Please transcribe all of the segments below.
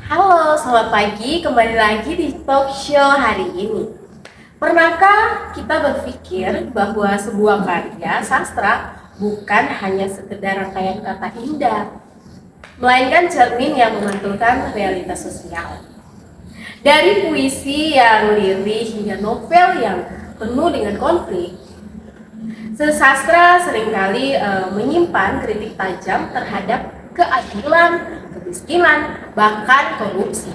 Halo, selamat pagi. Kembali lagi di talk show hari ini. Pernahkah kita berpikir bahwa sebuah karya sastra bukan hanya sekedar rangkaian kata indah, melainkan cermin yang memantulkan realitas sosial? Dari puisi yang lirih hingga novel yang penuh dengan konflik, sastra seringkali menyimpan kritik tajam terhadap keadilan, kemiskinan, bahkan korupsi.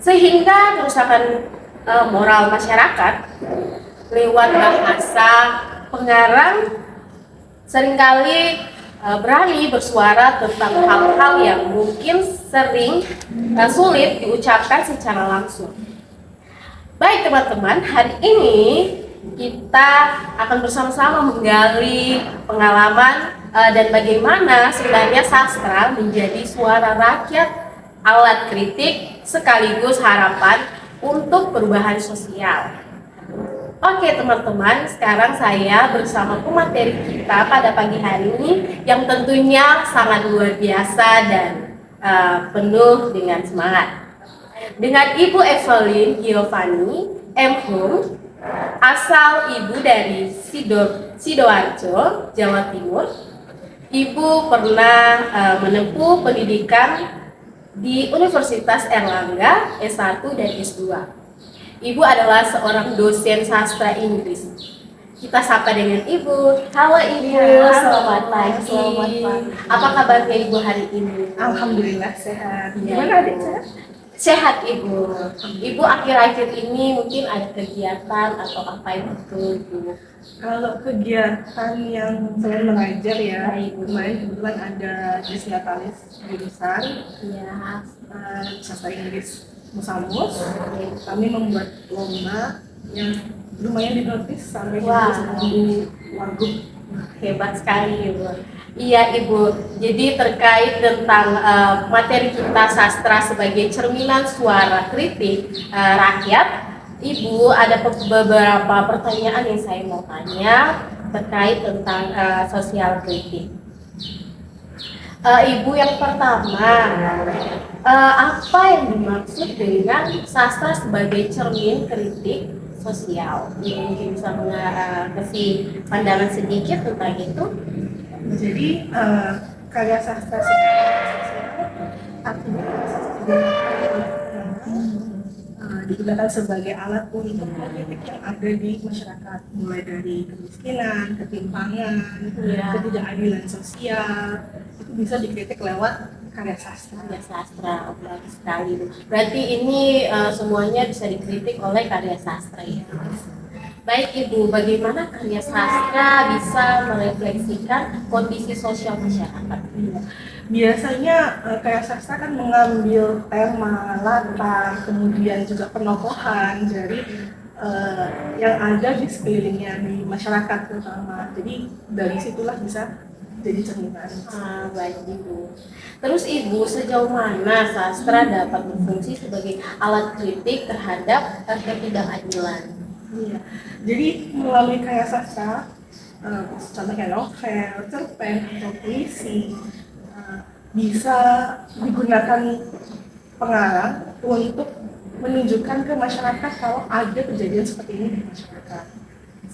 Sehingga kerusakan moral masyarakat lewat bahasa pengarang seringkali berani bersuara tentang hal-hal yang mungkin sering sulit diucapkan secara langsung. Baik teman-teman, hari ini kita akan bersama-sama menggali pengalaman dan bagaimana sebenarnya sastra menjadi suara rakyat, alat kritik, sekaligus harapan untuk perubahan sosial. Oke teman-teman, sekarang saya bersama pemateri kita pada pagi hari ini yang tentunya sangat luar biasa dan penuh dengan semangat. Dengan Ibu Evelyn Giovanni M. Hum, asal Ibu dari Sidoarjo, Jawa Timur. Ibu pernah menempuh pendidikan di Universitas Erlangga S1 dan S2. Ibu adalah seorang dosen sastra Inggris. Kita sapa dengan Ibu. Halo Ibu, Ya, selamat pagi. Selamat pagi. Apa kabarnya Ibu hari ini? Alhamdulillah sehat. Ya, Gimana adik sehat? Sehat Ibu. Ibu akhir-akhir ini mungkin ada kegiatan atau apa itu Ibu? Kalau kegiatan yang selain mengajar ya, Baik. kemarin kebetulan ada Disnatalis jurusan Ya. sastra Inggris Musamus. Kami membuat lomba yang lumayan dinotis sampai Wah. 10 wagub. Hebat sekali Ibu. Iya Ibu, jadi terkait tentang materi kita sastra sebagai cerminan suara kritik rakyat, Ibu ada beberapa pertanyaan yang saya mau tanya terkait tentang sosial kritik. Ibu yang pertama, apa yang dimaksud dengan sastra sebagai cermin kritik sosial? Ibu mungkin bisa kasih pandangan sedikit tentang itu. Jadi karya sastra sosial artinya digunakan sebagai alat untuk mengkritik yang ada di masyarakat, mulai dari kemiskinan, ketimpangan, Ya. ketidakadilan sosial, itu bisa dikritik lewat karya sastra. Karya sastra, bagus sekali Bu. Berarti ini semuanya bisa dikritik oleh karya sastra ya. Baik Ibu, bagaimana karya sastra bisa merefleksikan kondisi sosial masyarakat? Biasanya karya sastra kan mengambil tema, latar, kemudian juga penokohan dari yang ada di sekelilingnya, di masyarakat terutama. Jadi dari situlah bisa jadi cerminan. Baik Ibu. Terus Ibu, sejauh mana sastra dapat berfungsi sebagai alat kritik terhadap ketidakadilan? Iya. Jadi melalui karya sastra, contohnya novel, cerpen, atau puisi, bisa digunakan pengarang untuk menunjukkan ke masyarakat kalau ada kejadian seperti ini di masyarakat.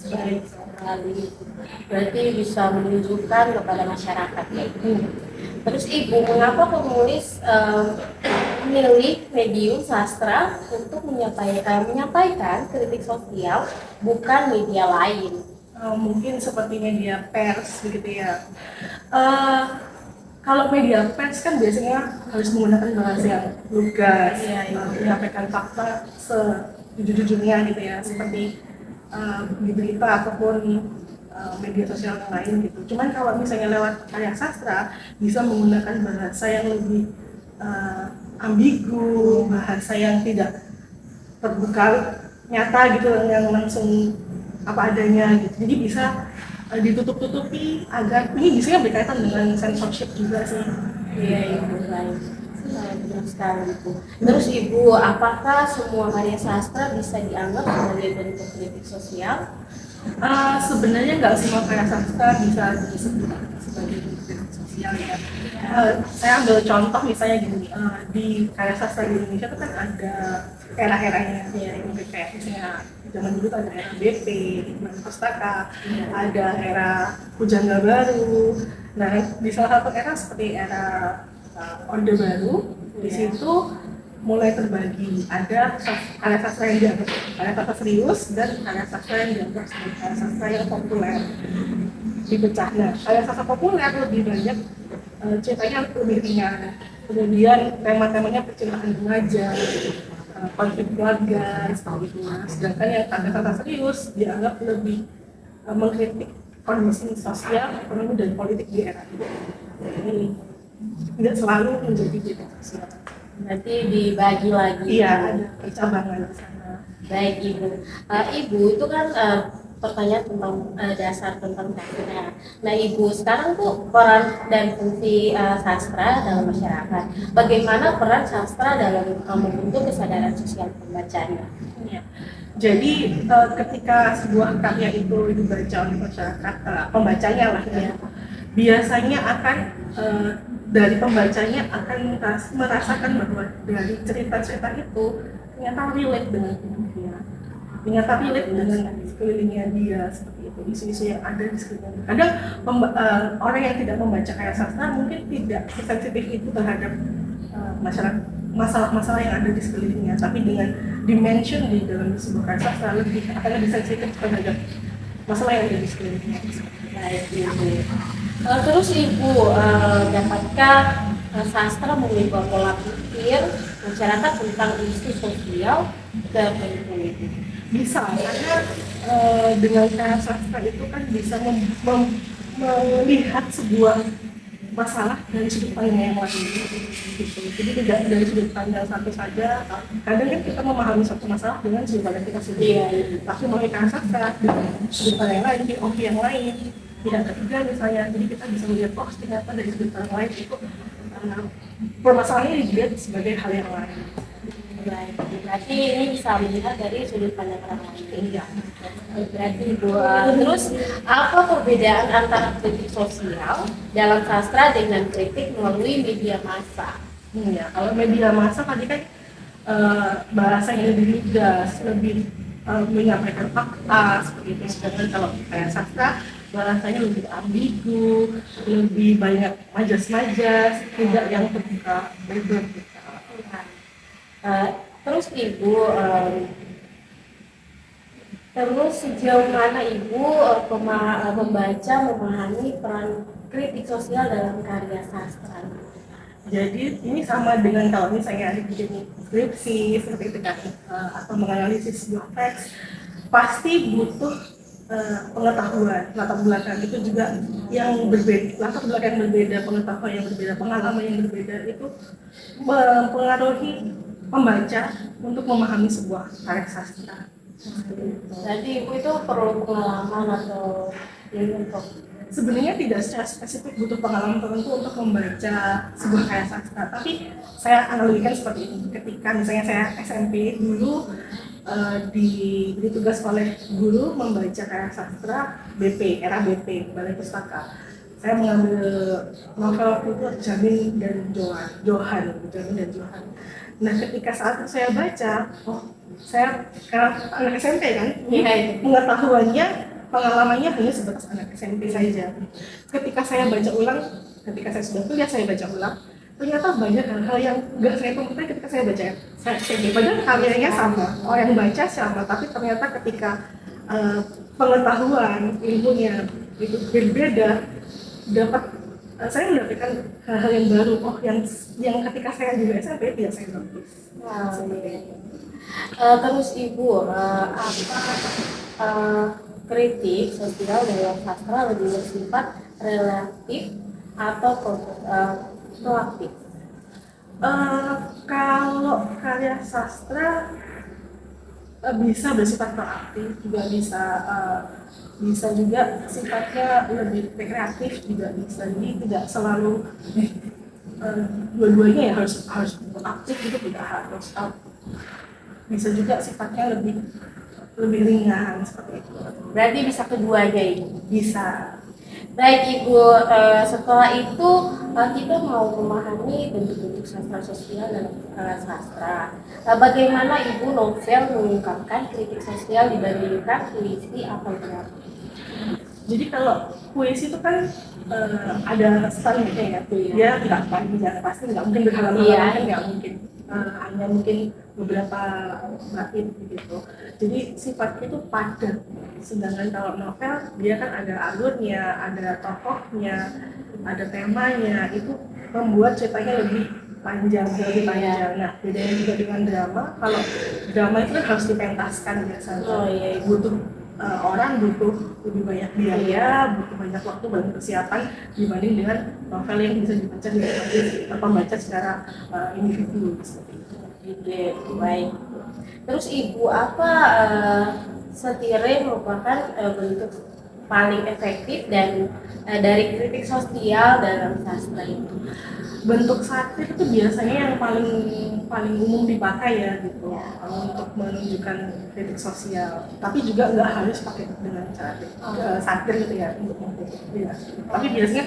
Baik sekali. Berarti bisa menunjukkan kepada masyarakat ya Ibu. Terus Ibu, mengapa penulis memilih medium sastra untuk menyampaikan kritik sosial bukan media lain? Mungkin seperti media pers begitu ya. Kalau media pers kan biasanya harus menggunakan bahasa yang lugas, menyampaikan fakta sejujur-jujurnya gitu ya, seperti di berita ataupun media sosial yang lain gitu. Cuman kalau misalnya lewat karya sastra bisa menggunakan bahasa yang lebih ambigu, bahasa yang tidak terbuka nyata gitu, yang langsung apa adanya gitu. Jadi bisa ditutup-tutupi agar ini bisa berkaitan dengan censorship juga sih. Iya Ibu, baik. Benar sekali Ibu. Terus Ibu, apakah semua karya sastra bisa dianggap sebagai bentuk kritik sosial? Sebenarnya nggak semua karya sastra bisa disebut sebagai kritik sosial. sosial ya. Saya ambil contoh misalnya gini, di karya sastra di Indonesia itu kan ada era-eranya ya, mungkin kayak misalnya zaman dulu ada era BP, Hikmat Pustaka, ada era Pujangga Baru. Nah, di salah satu era seperti era Orde Baru, di situ mulai terbagi, ada karya sastra yang dianggap karya sastra serius dan karya sastra yang dianggap sebagai karya sastra yang populer, dipecah. Nah, karya sastra populer lebih banyak ceritanya lebih ringan, kemudian tema-temanya percintaan remaja, konflik keluarga seperti itu. Sedangkan yang karya sastra serius dianggap lebih mengkritik kondisi sosial, ekonomi dan politik di era itu. Jadi tidak selalu menjadi kritik sosial. Berarti dibagi lagi. Iya, ada percabangan di sana. Baik Ibu. Ibu itu kan pertanyaan tentang dasar tentang sastra. Nah Ibu, sekarang tuh peran dan fungsi sastra dalam masyarakat. Bagaimana peran sastra dalam membentuk kesadaran sosial pembacanya? Ya. Jadi ketika sebuah karya itu dibaca oleh masyarakat, pembacanya lah ya, biasanya akan dari pembacanya akan merasakan bahwa dari cerita-cerita itu ternyata relate dengan hidupnya, ternyata relate dengan sekelilingnya dia, seperti itu, isu-isu yang ada di sekelilingnya. Kadang orang yang tidak membaca karya sastra mungkin tidak sensitif itu terhadap masyarakat, masalah-masalah yang ada di sekelilingnya, tapi dengan dimension di dalam sebuah karya sastra akan lebih sensitif terhadap masalah yang ada di sekelilingnya. Baik Ibu. Terus Ibu, dapatkah sastra mengubah pola pikir masyarakat tentang isu sosial tertentu itu? Bisa, karena dengan karya sastra itu kan bisa melihat sebuah masalah dari sudut pandang yang lain gitu. Jadi tidak dari sudut pandang satu saja. Kadang kan kita memahami satu masalah dengan sudut pandang kita sendiri, tapi melalui karya sastra dengan sudut pandang yang lain, POV yang lain, pihak ketiga misalnya, jadi kita bisa melihat ternyata dari sudut pandang lain itu permasalahannya dilihat sebagai hal yang lain. Baik, berarti ini bisa melihat dari sudut pandang orang lain. Iya. Berarti Ibu, terus apa perbedaan antara kritik sosial dalam sastra dengan kritik melalui media massa? Ya, kalau media massa tadi kan bahasanya lebih lugas, lebih menyampaikan fakta seperti itu. Sedangkan kalau kayak sastra bahasanya lebih ambigu, lebih banyak majas-majas, tidak yang terbuka lebar. Terus Ibu, terus sejauh mana Ibu membaca, memahami peran kritik sosial dalam karya sastra? Jadi ini sama dengan kalau misalnya ada bikin skripsi seperti itu kan, atau menganalisis sebuah teks, pasti butuh pengetahuan, latar belakang itu juga yang berbeda, latar belakang yang berbeda, pengetahuan yang berbeda, pengalaman yang berbeda itu mempengaruhi pembaca untuk memahami sebuah karya sastra. Jadi Ibu itu perlu pengalaman atau ini untuk sebenarnya tidak secara spesifik butuh pengalaman tertentu untuk membaca sebuah karya sastra, tapi saya analogikan seperti ini. Ketika misalnya saya SMP dulu diberi tugas oleh guru membaca karya sastra BP, era BP, Balai Pustaka. Saya mengambil novel waktu itu Jamin dan Johan. Nah, ketika saat itu saya baca, saya karena anak SMP kan, pengetahuannya, pengalamannya hanya sebatas anak SMP saja. Ketika saya baca ulang, ketika saya sudah kuliah saya baca ulang, ternyata banyak hal-hal yang nggak saya temukan ketika saya baca SMP. Padahal karyanya sama, orang yang baca sama, tapi ternyata ketika pengetahuan ilmunya itu berbeda, saya mendapatkan hal-hal yang baru, yang ketika saya juga SMP tidak saya notice. Terus Ibu, kritik sosial dalam sastra lebih bersifat relatif atau proaktif? Kalau karya sastra bisa bersifat proaktif, juga bisa juga sifatnya lebih rekreatif, juga bisa. Jadi tidak selalu dua-duanya ya harus aktif gitu, tidak harus. Bisa juga sifatnya lebih ringan seperti itu. Berarti bisa keduanya Ibu? Bisa. Baik Ibu, setelah itu kita mau memahami bentuk-bentuk sastra sosial dalam sastra. Bagaimana Ibu novel mengungkapkan kritik sosial dibandingkan puisi atau drama? Jadi kalau puisi itu kan ada standarnya ya, dia nggak panjang, pasti nggak mungkin berhalaman-halaman, kan nggak mungkin. Hanya mungkin beberapa bait begitu. Jadi sifatnya itu padat. Sedangkan kalau novel dia kan ada alurnya, ada tokohnya, ada temanya, itu membuat ceritanya lebih panjang, lebih panjang. Nah, bedanya juga dengan drama, kalau drama itu kan harus dipentaskan biasanya. Oh iya, Butuh orang butuh lebih banyak biaya, butuh banyak waktu, banyak persiapan dibanding dengan novel yang bisa dibaca dengan pembaca secara individu seperti itu. Oke, baik. Terus Ibu, apa satire merupakan bentuk paling efektif dan dari kritik sosial dalam sastra itu? Bentuk satir itu biasanya yang paling paling umum dipakai ya gitu untuk menunjukkan kritik sosial. Tapi juga nggak harus pakai dengan cara satir gitu ya untuk mengkritik. Ya. Tapi biasanya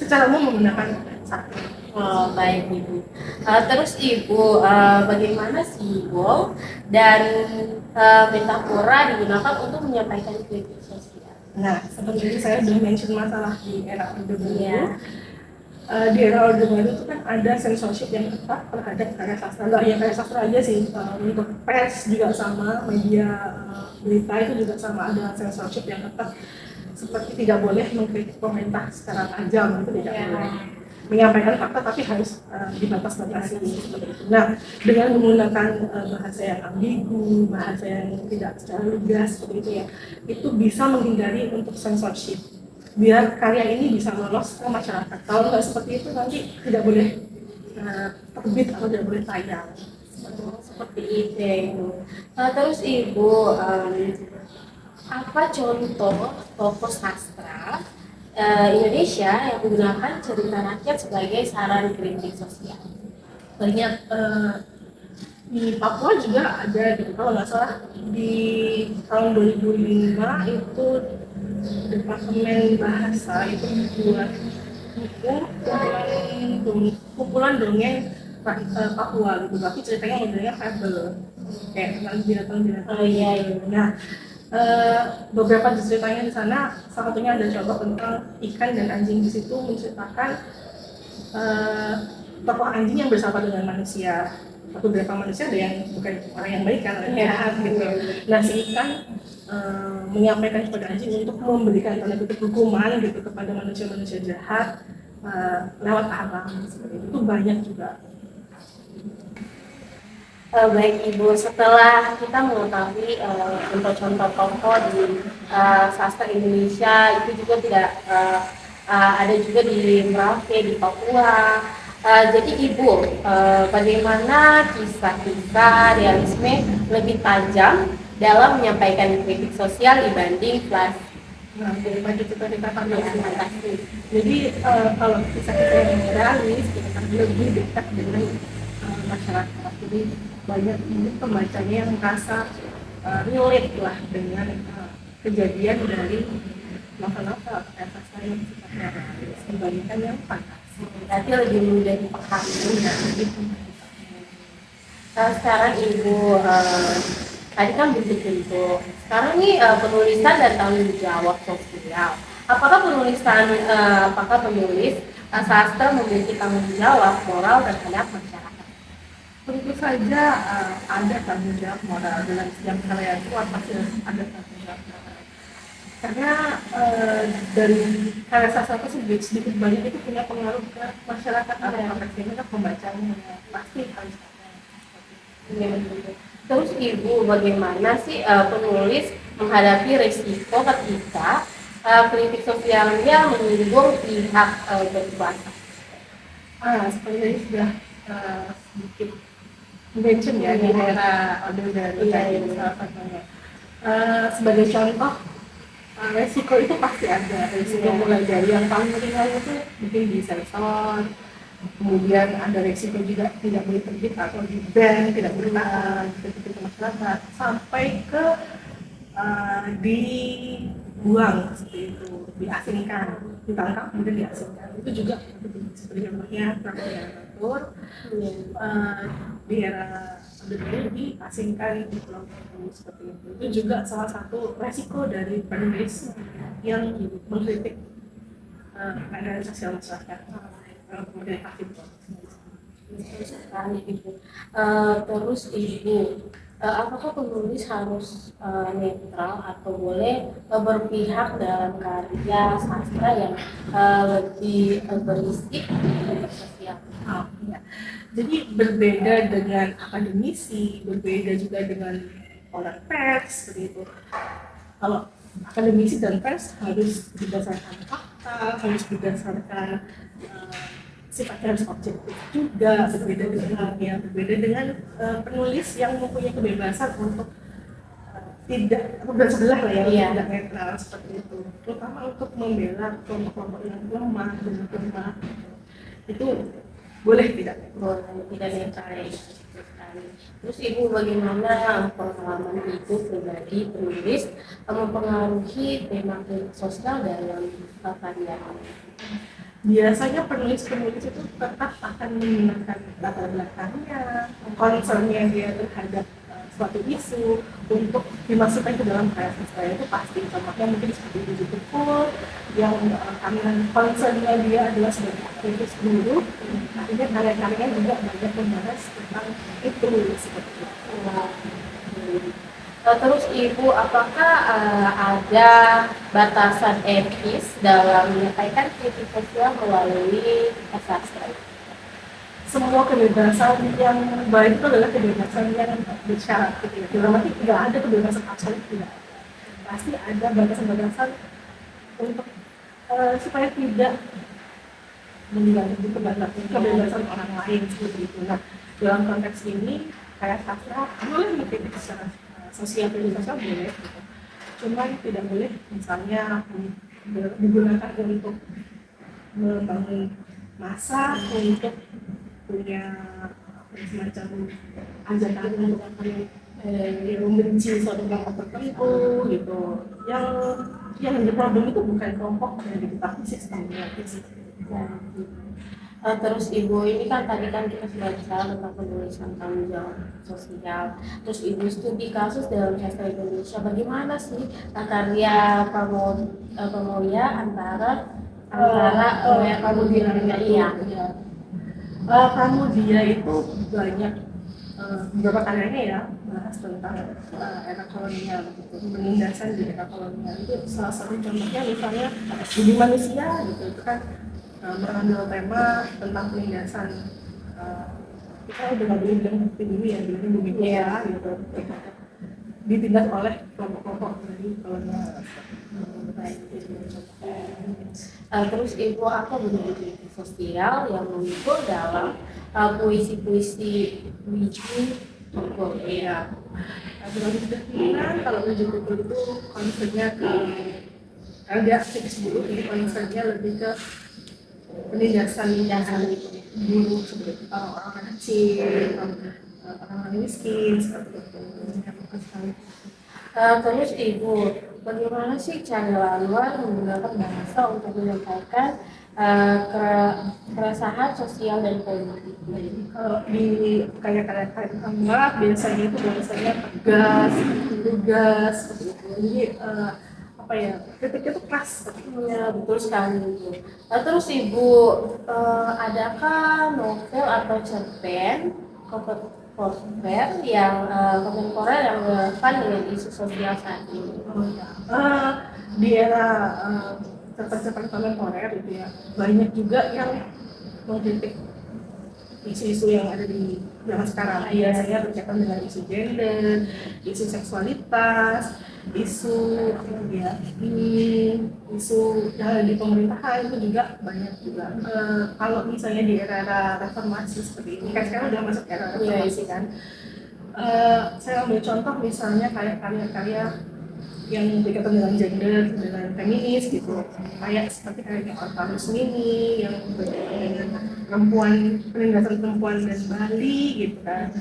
secara umum menggunakan satir. Oh, baik Ibu. Terus Ibu, bagaimana simbol dan metafora digunakan untuk menyampaikan kritik sosial? Nah, seperti saya sudah mention masalah di era Orde Baru. Iya. Di era Orde Baru itu kan ada censorship yang ketat terhadap karya sastra. Nggak ya karya sastra aja sih, untuk pers juga sama, media berita itu juga sama, ada censorship yang ketat. Seperti tidak boleh mengkritik pemerintah secara tajam, itu tidak boleh. Menyampaikan fakta tapi harus dibatas-batasi seperti itu. Nah, dengan menggunakan bahasa yang ambigu, bahasa yang tidak secara lugas seperti itu ya, itu bisa menghindari untuk censorship. Biar karya ini bisa lolos ke masyarakat. Kalau nggak seperti itu nanti tidak boleh terbit atau tidak boleh tayang. Seperti itu ya Ibu. Terus Ibu, apa contoh tokoh sastra Indonesia yang menggunakan cerita rakyat sebagai saran kritik sosial? Banyak di Papua juga ada gitu, kalau nggak salah di tahun 2005 itu Departemen Bahasa itu membuat buku kumpulan dongeng Papua gitu, tapi ceritanya modelnya fable kayak tentang binatang-binatang. Oh iya. Nah, beberapa ceritanya di sana, salah satunya ada contoh tentang ikan dan anjing. Di situ menceritakan tokoh anjing yang bersahabat dengan manusia. Beberapa manusia ada yang bukan orang yang baik kan, orang yang jahat gitu. Nah, si ikan menyampaikan kepada anjing untuk memberikan tanda kutip hukuman gitu kepada manusia-manusia jahat lewat alam seperti itu. Itu banyak juga. Baik Ibu, setelah kita mengetahui contoh-contoh tokoh di sastra Indonesia, itu juga tidak ada juga di Merauke, di Papua. Jadi Ibu, bagaimana kisah-kisah realisme lebih tajam dalam menyampaikan kritik sosial dibanding flash? Nah, daripada cerita-cerita fantasi. Jadi kalau kisah-kisah yang realis, kita kan lebih dekat dengan masyarakat. Jadi banyak ini pembacanya yang merasa relate lah dengan kejadian dari novel-novel kayak sastra yang sifatnya realis dibandingkan yang fantasi. Berarti lebih mudah dipahami. Sekarang Ibu, tadi kan bentuk-bentuk. Sekarang nih penulisan dan tanggung jawab sosial. Apakah penulis sastra memiliki tanggung jawab moral terhadap masyarakat? Tentu saja ada tanggung jawab moral dalam setiap karya itu, pasti ada tanggung jawab moral. Karena dari karya sastra tersebut sedikit banyak itu punya pengaruh ke masyarakat atau konteks ke pembacanya, pasti harus ada. Terus Ibu, bagaimana sih penulis menghadapi risiko ketika kritik sosialnya menyinggung pihak berkuasa? Seperti tadi sudah sedikit mention ya di era Orde Baru tadi salah satunya. Sebagai contoh, resiko itu pasti ada. Resiko mulai dari yang paling ringan itu mungkin di sensor, kemudian ada resiko juga tidak boleh terbit atau di ban, tidak boleh ke masyarakat, sampai ke dibuang seperti itu, diasingkan, ditangkap kemudian diasingkan. Itu juga seperti contohnya Prabu Niangatur di era Orde Baru diasingkan di Pulau Buru seperti itu. Itu juga salah satu resiko dari penulis yang mengkritik keadaan sosial masyarakat, kemudian aktif. Sekali Ibu. Terus Ibu, apakah penulis harus netral atau boleh berpihak dalam karya sastra yang lebih berisi sosial? Oh, iya. Jadi berbeda dengan akademisi, berbeda juga dengan orang pers seperti itu. Kalau akademisi dan pers harus berdasarkan fakta, harus berdasarkan sifatnya harus objektif juga, berbeda dengan penulis yang mempunyai kebebasan untuk tidak bersebelah lah ya, Iya. tidak netral seperti itu, terutama untuk membela kelompok-kelompok yang lemah dan lemah itu boleh tidak Boleh tidak netral ya, betul sekali. Terus Ibu, bagaimana pengalaman Ibu pribadi penulis mempengaruhi tema sosial dalam karya? biasanya penulis-penulis itu tetap akan menggunakan latar belakangnya, concernnya dia terhadap suatu isu untuk dimasukkan ke dalam karya sastra itu pasti. Contohnya mungkin seperti Buju Tukul yang karena concernnya dia adalah sebagai aktivis buruh, akhirnya karya-karyanya juga banyak membahas tentang itu seperti itu. Terus Ibu, apakah ada batasan etis dalam menyampaikan kritik sosial melalui sastra? Semua kebebasan yang baik itu adalah kebebasan yang bersyarat gitu ya. Dalam arti tidak ada kebebasan absolut, tidak. Pasti ada batasan-batasan untuk supaya tidak mengganggu kebebasan orang lain seperti itu. Nah, dalam konteks ini kayak sastra boleh mengkritik secara sosial boleh gitu. Cuman tidak boleh misalnya digunakan untuk membangun massa, untuk punya semacam ajakan untuk membenci suatu kelompok tertentu gitu. Yang menjadi problem itu bukan kelompok dari tapi sistemnya gitu. Terus Ibu, ini kan tadi kan kita sudah bicara tentang penulisan tanggung jawab sosial. Terus Ibu studi kasus dalam sastra Indonesia, bagaimana sih karya Pramolia antara Pramudia iya. Pramudia itu banyak beberapa karyanya ya bahas tentang era kolonial gitu, penindasan di era kolonial. Itu salah satu contohnya misalnya Budi Manusia gitu, itu kan mengambil tema tentang penindasan. Kita udah nggak boleh bilang dulu ya, bilangnya bumi gitu, ditindas oleh kelompok-kelompok dari kolonial. Terus Ibu, apa bentuk kritik sosial yang muncul dalam puisi-puisi Wiji Tukul? Iya. Kalau Wiji Tukul itu concernnya ke karena dia aktivis buruh, jadi concernnya lebih ke penindasan buruh seperti orang-orang kecil, orang-orang miskin seperti itu. Terus Ibu, bagaimana sih cara Anwar menggunakan bahasa untuk menyampaikan keresahan sosial dan politik? Kalau di karya-karya Anwar biasanya itu bahasanya tegas, lugas seperti itu. Jadi apa ya, kritiknya itu keras. Ya, betul sekali Ibu. Terus Ibu, adakah novel atau cerpen kontemporer yang relevan dengan isu sosial saat ini? Di era cerpen-cerpen kontemporer gitu ya, banyak juga yang mengkritik isu-isu yang ada di zaman sekarang. Biasanya berkaitan dengan isu gender, isu seksualitas, isu isu di pemerintahan itu juga banyak juga. Kalau misalnya di era reformasi seperti ini, kan sekarang udah masuk era reformasi kan. Saya ambil contoh misalnya kayak karya-karya yang berkaitan dengan gender, dengan feminis gitu, kayak seperti kayak Orta Rusmini yang berkaitan dengan penindasan perempuan dan Bali gitu kan,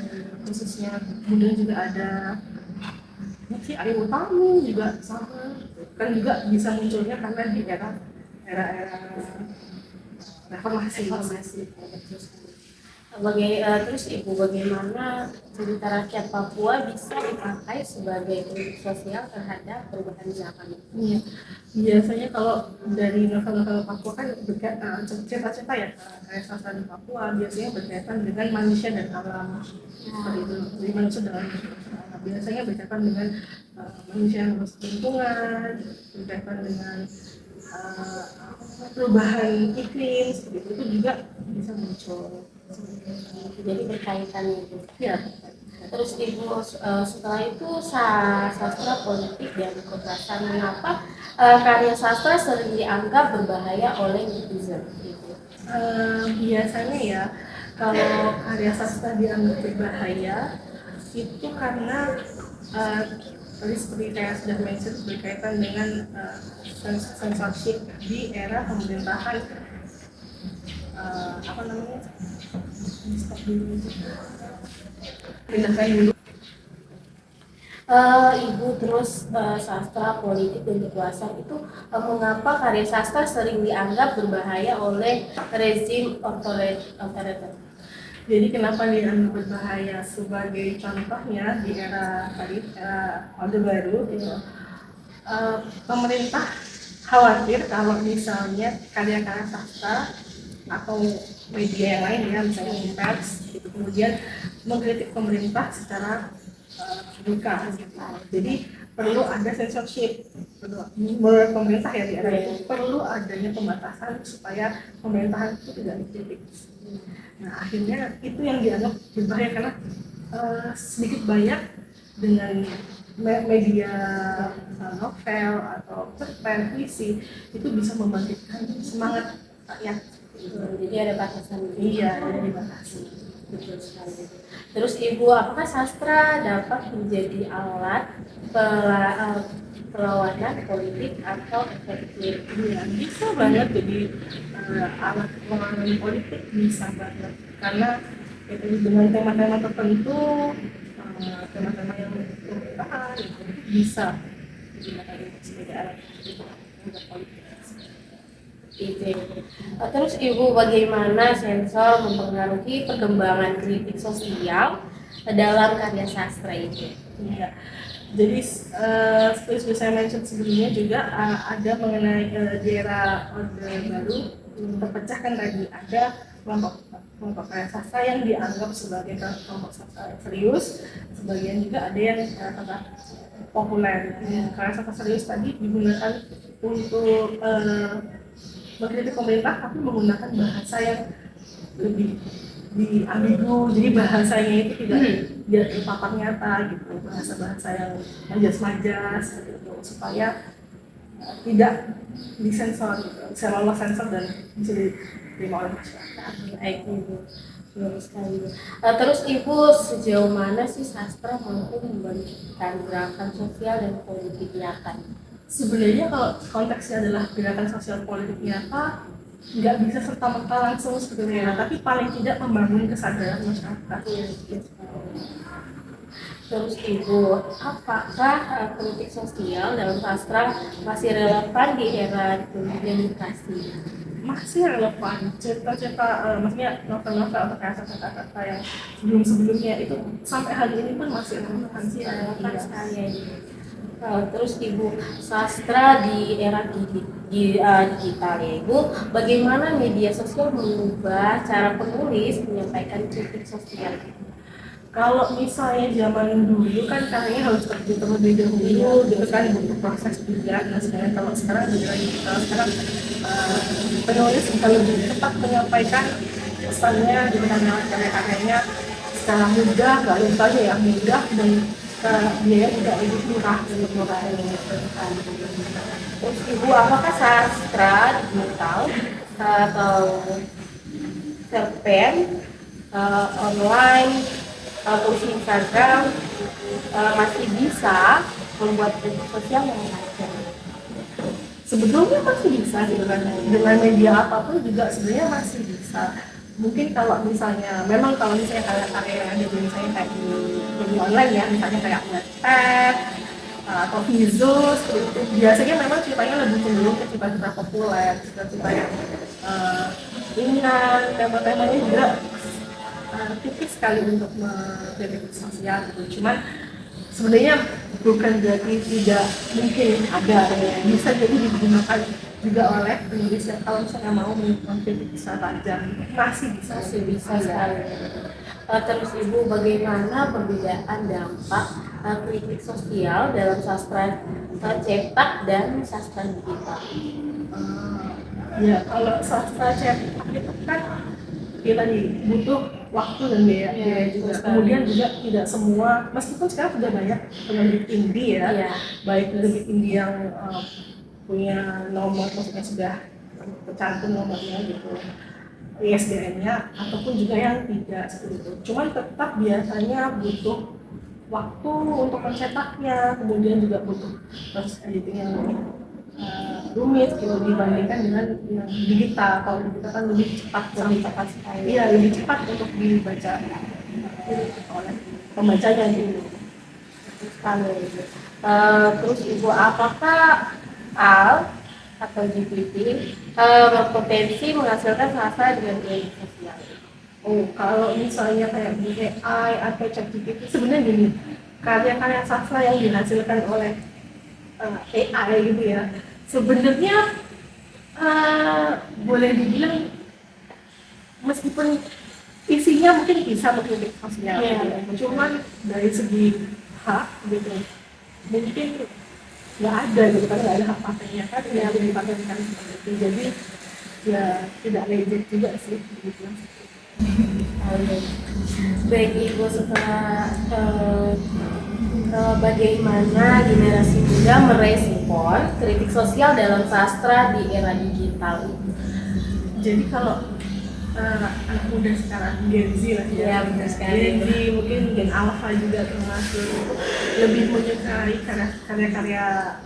khususnya. Kemudian juga ada Ayu Utami juga sama, kan juga bisa munculnya karena di era reformasi. Terus Ibu, bagaimana cerita rakyat Papua bisa dipakai sebagai kritik sosial terhadap perubahan zaman? Iya. Biasanya kalau dari novel-novel Papua kan cerita-cerita ya kayak sastra di Papua biasanya berkaitan dengan manusia dan alam seperti itu. Jadi manusia dengan alam. Biasanya berkaitan dengan manusia yang merusak lingkungan, berkaitan dengan uh, perubahan iklim seperti itu juga bisa muncul. Jadi berkaitan itu. Ya. Terus Ibu, setelah itu sastra politik dan kekerasan, mengapa karya sastra sering dianggap berbahaya oleh netizen? Biasanya ya kalau karya sastra dianggap berbahaya itu karena tadi seperti saya sudah mention berkaitan dengan censorship di era pemerintahan apa namanya stop dulu pindahkan dulu. Ibu, terus sastra politik dan kekuasaan itu mengapa karya sastra sering dianggap berbahaya oleh rezim otoriter? Jadi kenapa dianggap berbahaya? Sebagai contohnya di era Orde Baru gitu, pemerintah khawatir kalau misalnya karya-karya sastra atau media yang lain ya misalnya pers itu kemudian mengkritik pemerintah secara terbuka gitu. Jadi perlu ada censorship menurut pemerintah ya di era itu perlu adanya pembatasan supaya pemerintahan itu tidak dikritik. Nah akhirnya itu yang dianggap berbahaya karena sedikit banyak dengan media novel atau cerpen puisi itu bisa membangkitkan semangat rakyat. Jadi ada batasan. Iya, ada dibatasi. Betul sekali. Terus Ibu, apakah sastra dapat menjadi alat perlawanan politik atau efektif? Iya, bisa banget jadi alat perlawanan politik bisa banget karena itu dengan tema-tema tertentu, tema-tema yang perubahan itu bisa digunakan sebagai alat politik. Terus Ibu, bagaimana sensor mempengaruhi perkembangan kritik sosial dalam karya sastra itu? Iya. Jadi seperti saya mention sebelumnya juga ada mengenai di era Orde Baru terpecahkan tadi ada kelompok karya sastra yang dianggap sebagai kelompok sastra serius, sebagian juga ada yang tetap populer. Karya sastra serius tadi digunakan untuk mengkritik pemerintah tapi menggunakan bahasa yang lebih ambigu, jadi bahasanya itu tidak terpapar nyata gitu, bahasa-bahasa yang majas-majas gitu, supaya tidak disensor gitu, bisa lolos sensor dan bisa diterima oleh masyarakat. Baik Ibu, bagus sekali. Terus Ibu, sejauh mana sih sastra mampu membangkitkan gerakan sosial dan politik nyata? Sebenarnya kalau konteksnya adalah gerakan sosial politik nyata nggak bisa serta-merta langsung sebetulnya, tapi paling tidak membangun kesadaran masyarakat. Terus Ibu, apakah kritik sosial dalam sastra masih relevan di era demokrasi? Masih relevan, cerita-cerita maksudnya novel-novel atau kata-kata yang sebelum-sebelumnya itu sampai hari ini pun masih relevan sih, relevan sekali. Terus Ibu, sastra di era digital ya Ibu, bagaimana media sosial mengubah cara penulis menyampaikan kritik sosial? Kalau misalnya zaman dulu kan karyanya harus terbit terlebih dahulu, gitu kan butuh proses juga. Nah kalau sekarang di era digital sekarang penulis bisa lebih cepat menyampaikan pesannya gitu kan karya-karyanya secara mudah, nggak lupa ya mudah dan biaya tidak lebih murah untuk Terus Ibu, apakah sastra digital atau cerpen online atau Instagram masih bisa membuat kritik sosial yang tajam? Sebetulnya masih bisa gitu kan, dengan media apapun juga sebenarnya masih bisa. Mungkin kalau misalnya, memang kalau misalnya karya-karya yang ada di misalnya kayak di online ya, misalnya kayak Wattpad atau Hizo seperti itu. Biasanya memang ceritanya lebih cenderung ke cerita-cerita populer, cerita-cerita yang ringan, tema-temanya juga tipis sekali untuk mengkritik sosial gitu. Cuman sebenarnya bukan berarti tidak mungkin ada, ya. Bisa jadi digunakan juga oleh penulis yang kalau misalnya mau mengkritik secara tajam masih bisa sekali. Terus Ibu, bagaimana perbedaan dampak kritik sosial dalam sastra cetak dan sastra digital? Ya kalau sastra cetak itu kan ya tadi butuh waktu dan biaya juga. Kemudian juga tidak semua, meskipun sekarang sudah banyak penerbit indie ya, baik penerbit indie yang punya nomor, maksudnya sudah tercantum nomornya gitu, ISBN-nya, ataupun juga yang tidak seperti itu. Cuman tetap biasanya butuh waktu untuk mencetaknya, kemudian juga butuh proses editing yang rumit gitu dibandingkan dengan yang digital. Kalau digital kan lebih cepat sekali. Iya, lebih cepat untuk dibaca oleh pembacanya gitu. Sekali. Terus Ibu, apakah AL atau GPT berpotensi menghasilkan sastra dengan kritik sosial? Kalau misalnya kayak AI atau ChatGPT, sebenarnya gini, karya-karya sastra yang dihasilkan oleh AI gitu ya, sebenarnya boleh dibilang meskipun isinya mungkin bisa mengkritik sosial, cuman dari segi hak gitu mungkin nggak ada gitu kan, nggak ada hak patennya kan, yang dipatenkan seperti itu. Jadi ya tidak legit juga sih gitu. Baik Ibu, setelah bagaimana generasi muda merespon kritik sosial dalam sastra di era digital? Jadi kalau anak muda sekarang Gen Z lah ya, Gen Z mungkin Gen Alpha juga termasuk, lebih menyukai karya-karya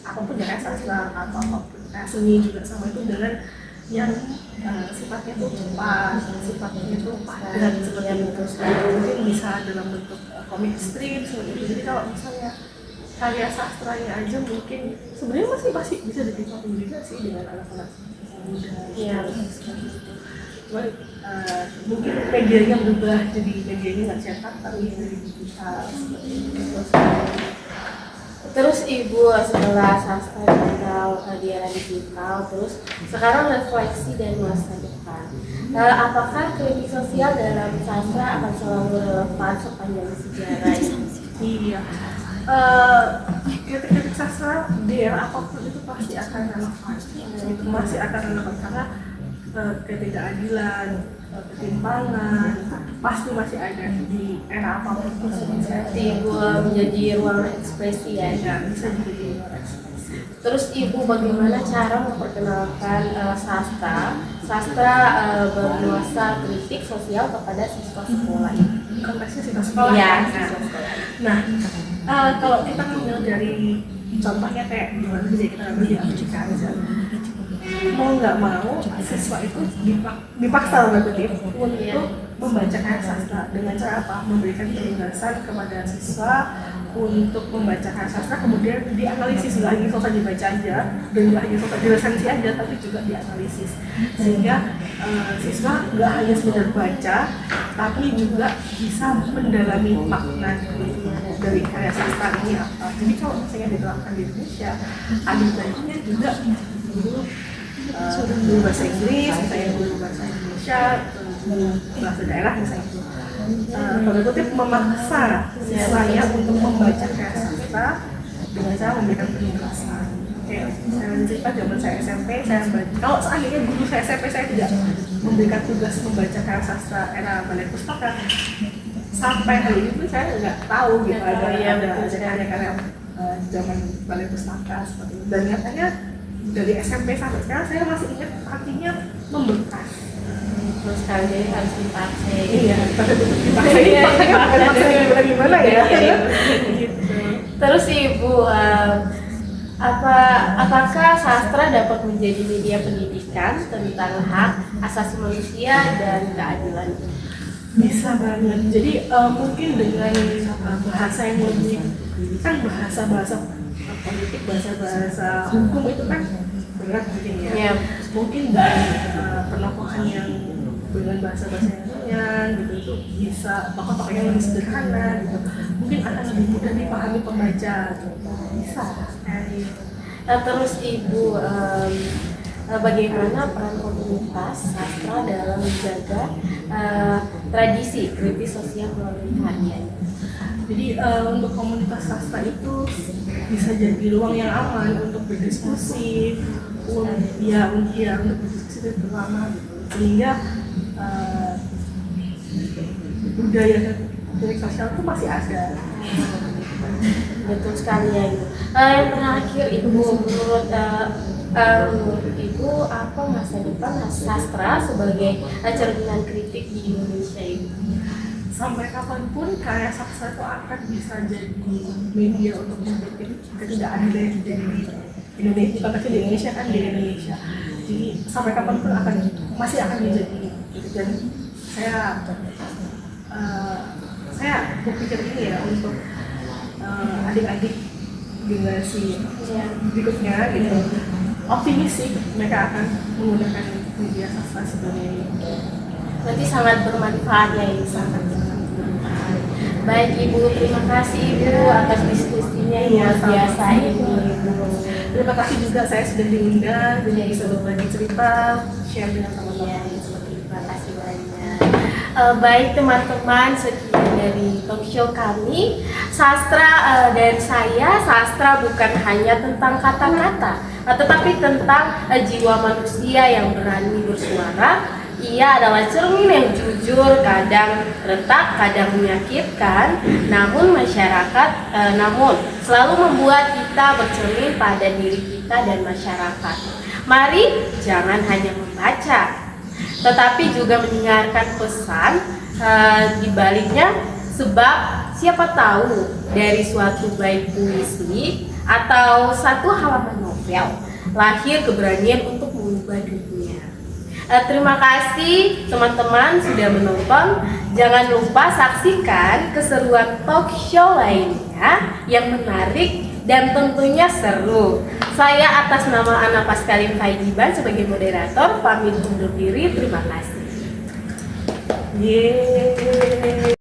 apapun ya, sastra atau seni juga sama itu dengan yang sifatnya tuh cepat, sifatnya tuh padat seperti itu. Mungkin bisa dalam bentuk komik strip seperti itu. Jadi kalau misalnya karya sastranya aja mungkin sebenarnya masih bisa dinikmati juga sih dengan anak-anak muda. Iya, seperti itu. Cuman mungkin medianya berubah, jadi medianya nggak cetak tapi jadi digital seperti itu. Terus Ibu, setelah sastra digital di era digital, terus sekarang refleksi dan masa depan, apakah kritik sosial dalam sastra akan selalu relevan sepanjang sejarah ini? Iya, kritik sastra di era apapun itu pasti akan relevan, itu masih akan relevan karena ketidakadilan, ketimpangan pasti masih ada di era apapun. Ibu menjadi ruang ekspresi ya. Bisa jadi ruang ekspresi. Terus Ibu, bagaimana cara memperkenalkan sastra bernuansa kritik sosial kepada siswa sekolah ini? Konteksnya siswa sekolah. Iya, siswa sekolah. Nah, kalau kita ngambil dari contohnya kayak gimana sih kita ngambil di Amerika aja, mau nggak mau siswa itu dipaksa untuk membaca karya sastra. Dengan cara apa? Memberikan penugasan kepada siswa untuk membaca karya sastra, kemudian dianalisis, nggak hanya selesai dibaca aja dan nggak hanya selesai diresensi aja, tapi juga dianalisis, sehingga siswa nggak hanya sekedar baca tapi juga bisa mendalami makna dari karya sastra ini apa. Jadi kalau misalnya diterapkan di Indonesia, ada baiknya juga guru bahasa Inggris, misalnya guru bahasa Indonesia, bahasa daerah misalnya, pada kutip memaksa siswanya untuk membaca karya sastra dengan cara memberikan penugasan. Kayak saya cerita zaman saya SMP, saya baca. Kalau seandainya guru saya SMP saya tidak memberikan tugas membaca karya sastra era Balai Pustaka, sampai hari ini pun saya nggak tahu gitu ada karya-karya zaman Balai Pustaka seperti itu. Dan nyatanya dari SMP sampai sekarang saya masih ingat artinya membekas. Terus sekali jadi harus dipakai. Iya, dipaksa gimana ya? Terus Ibu, apakah sastra dapat menjadi media pendidikan tentang hak asasi manusia dan keadilan? Bisa banget. Jadi mungkin dengan bahasa yang lebih kan bahasa-bahasa politik, bahasa-bahasa hukum itu kan berat mungkin ya. Iya. Mungkin dari penokohan yang dengan bahasa-bahasa yang ringan gitu itu bisa tokoh-tokoh yang lebih sederhana gitu. Mungkin akan lebih mudah dipahami pembaca gitu. Bisa. Terus Ibu, bagaimana peran komunitas sastra dalam menjaga tradisi kritis sosial melalui karyanya? Jadi untuk komunitas sastra itu bisa jadi ruang yang aman untuk berdiskusi, untuk berdiskusi bersama gitu. Sehingga budaya kritik sosial itu masih ada. Betul sekali ya Ibu. Yang terakhir Ibu, menurut Ibu apa masa depan sastra sebagai cerminan kritik di Indonesia Ibu? Sampai kapanpun karya sastra itu akan bisa jadi media untuk mengkritik ketidakadilan yang terjadi di Indonesia, konteksnya di Indonesia kan di Indonesia. Jadi sampai kapanpun masih akan menjadi gitu. Dan saya berpikir ini ya untuk adik-adik generasi berikutnya gitu, optimis sih mereka akan menggunakan media sastra sebagai. Berarti sangat bermanfaat ya Ibu. Sangat bermanfaat. Baik Ibu, terima kasih Ibu atas diskusinya yang biasa ini Ibu. Terima kasih juga saya sudah diundang dan bisa berbagi cerita, share dengan teman-teman. Terima kasih banyak. Baik teman-teman, sekian dari talk show kami. Sastra dari saya, sastra bukan hanya tentang kata-kata, tetapi tentang jiwa manusia yang berani bersuara. Ia adalah cermin yang jujur, kadang retak, kadang menyakitkan, namun selalu membuat kita bercermin pada diri kita dan masyarakat. Mari jangan hanya membaca, tetapi juga mendengarkan pesan di baliknya, sebab siapa tahu dari suatu bait puisi atau satu halaman novel lahir keberanian untuk mengubah dunia. Terima kasih teman-teman sudah menonton. Jangan lupa saksikan keseruan talk show lainnya yang menarik dan tentunya seru. Saya atas nama Ana Pascaline Faidiban sebagai moderator pamit undur diri. Terima kasih. Yeay.